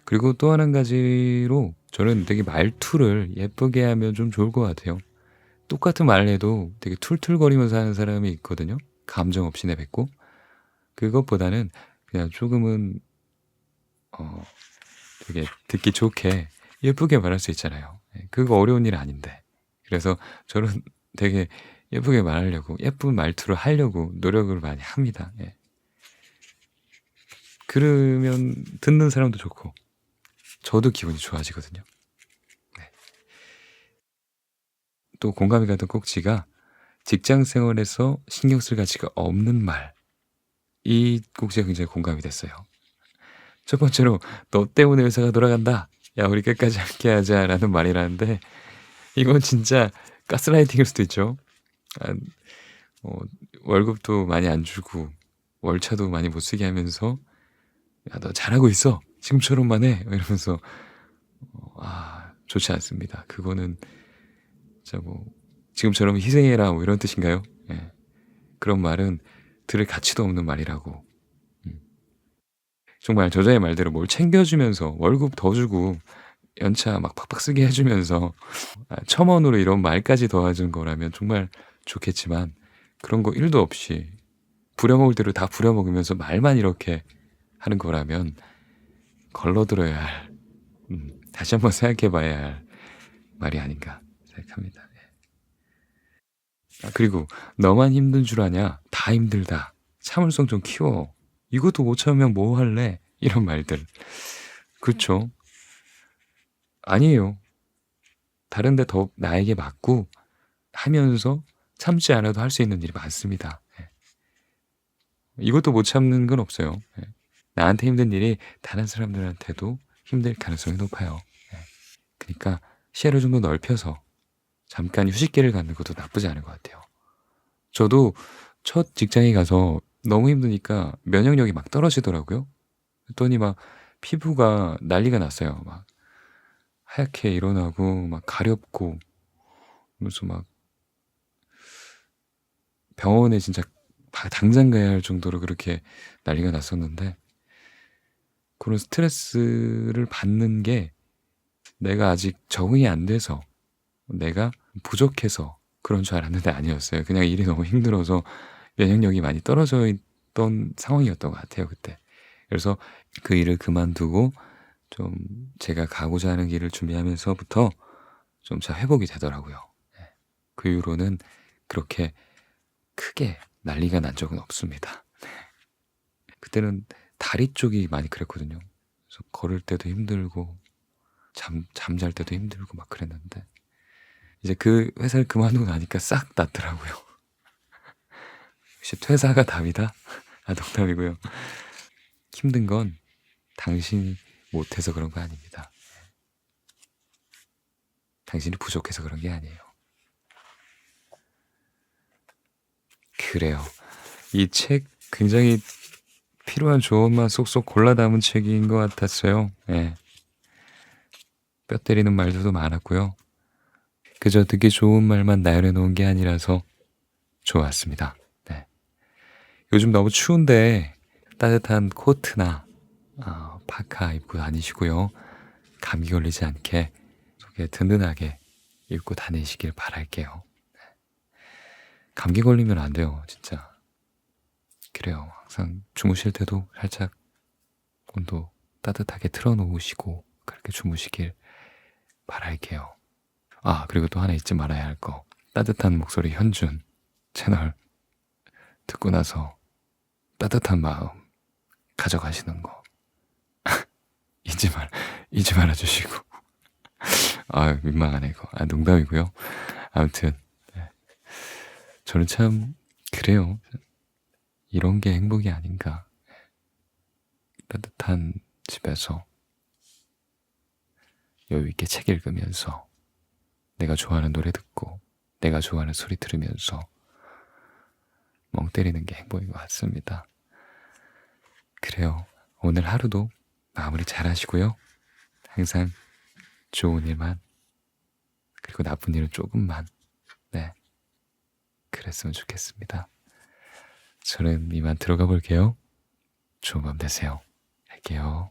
그리고 또 한 가지로 저는 되게 말투를 예쁘게 하면 좀 좋을 것 같아요. 똑같은 말을 해도 되게 툴툴거리면서 하는 사람이 있거든요. 감정 없이 내뱉고. 그것보다는 그냥 조금은 되게 듣기 좋게 예쁘게 말할 수 있잖아요. 그거 어려운 일 아닌데. 그래서 저는 되게 예쁘게 말하려고 예쁜 말투를 하려고 노력을 많이 합니다. 예. 그러면 듣는 사람도 좋고 저도 기분이 좋아지거든요. 네. 또 공감이 가던 꼭지가 직장 생활에서 신경 쓸 가치가 없는 말. 이 꼭지가 굉장히 공감이 됐어요. 첫 번째로 너 때문에 회사가 돌아간다. 야 우리 끝까지 함께 하자라는 말이라는데 이건 진짜 가스라이팅일 수도 있죠. 아, 월급도 많이 안 주고 월차도 많이 못 쓰게 하면서 야 너 잘하고 있어. 지금처럼만 해. 이러면서 좋지 않습니다. 그거는 진짜 뭐 지금처럼 희생해라 뭐 이런 뜻인가요? 예. 그런 말은 들을 가치도 없는 말이라고. 정말 저자의 말대로 뭘 챙겨주면서 월급 더 주고 연차 막 팍팍 쓰게 해주면서 첨언으로 이런 말까지 더해준 거라면 정말 좋겠지만 그런 거 1도 없이 부려먹을 대로 다 부려먹으면서 말만 이렇게 하는 거라면 걸러들어야 할 다시 한번 생각해봐야 할 말이 아닌가 생각합니다. 그리고 너만 힘든 줄 아냐? 다 힘들다. 참을성 좀 키워. 이것도 못 참으면 뭐 할래? 이런 말들. 그렇죠. 아니에요. 다른데 더 나에게 맞고 하면서 참지 않아도 할 수 있는 일이 많습니다. 이것도 못 참는 건 없어요. 예. 나한테 힘든 일이 다른 사람들한테도 힘들 가능성이 높아요. 예. 그러니까 시야를 좀 더 넓혀서 잠깐 휴식기를 갖는 것도 나쁘지 않은 것 같아요. 저도 첫 직장에 가서 너무 힘드니까 면역력이 막 떨어지더라고요. 그랬더니 막 피부가 난리가 났어요. 막 하얗게 일어나고 막 가렵고, 그래서 막 병원에 진짜 당장 가야 할 정도로 그렇게 난리가 났었는데, 그런 스트레스를 받는 게 내가 아직 적응이 안 돼서, 내가 부족해서 그런 줄 알았는데 아니었어요. 그냥 일이 너무 힘들어서 면역력이 많이 떨어져 있던 상황이었던 것 같아요, 그때. 그래서 그 일을 그만두고 좀 제가 가고자 하는 길을 준비하면서부터 좀 잘 회복이 되더라고요. 예. 그 이후로는 그렇게 크게 난리가 난 적은 없습니다. 그때는 다리 쪽이 많이 그랬거든요. 그래서 걸을 때도 힘들고 잠잘 때도 힘들고 막 그랬는데, 이제 그 회사를 그만두고 나니까 싹 낫더라고요. 혹시 퇴사가 답이다? 아, 농담이고요. 힘든 건 당신이 못해서 그런 거 아닙니다. 당신이 부족해서 그런 게 아니에요. 그래요. 이 책 굉장히 필요한 조언만 쏙쏙 골라 담은 책인 것 같았어요. 예. 뼈 때리는 말들도 많았고요. 그저 듣기 좋은 말만 나열해 놓은 게 아니라서 좋았습니다. 네. 요즘 너무 추운데 따뜻한 코트나 파카 입고 다니시고요. 감기 걸리지 않게 속에 든든하게 입고 다니시길 바랄게요. 감기 걸리면 안 돼요, 진짜. 그래요. 항상 주무실 때도 살짝 온도 따뜻하게 틀어놓으시고 그렇게 주무시길 바랄게요. 아, 그리고 또 하나 잊지 말아야 할 거. 따뜻한 목소리 현준 채널 듣고 나서 따뜻한 마음 가져가시는 거 잊지 말아 주시고. 아, 민망하네 이거. 아, 농담이고요. 아무튼 네. 저는 참 그래요. 이런 게 행복이 아닌가. 따뜻한 집에서 여유 있게 책 읽으면서 내가 좋아하는 노래 듣고 내가 좋아하는 소리 들으면서 멍 때리는 게 행복인 것 같습니다. 그래요. 오늘 하루도 마무리 잘 하시고요. 항상 좋은 일만, 그리고 나쁜 일은 조금만, 네, 그랬으면 좋겠습니다. 저는 이만 들어가 볼게요. 좋은 밤 되세요. 할게요.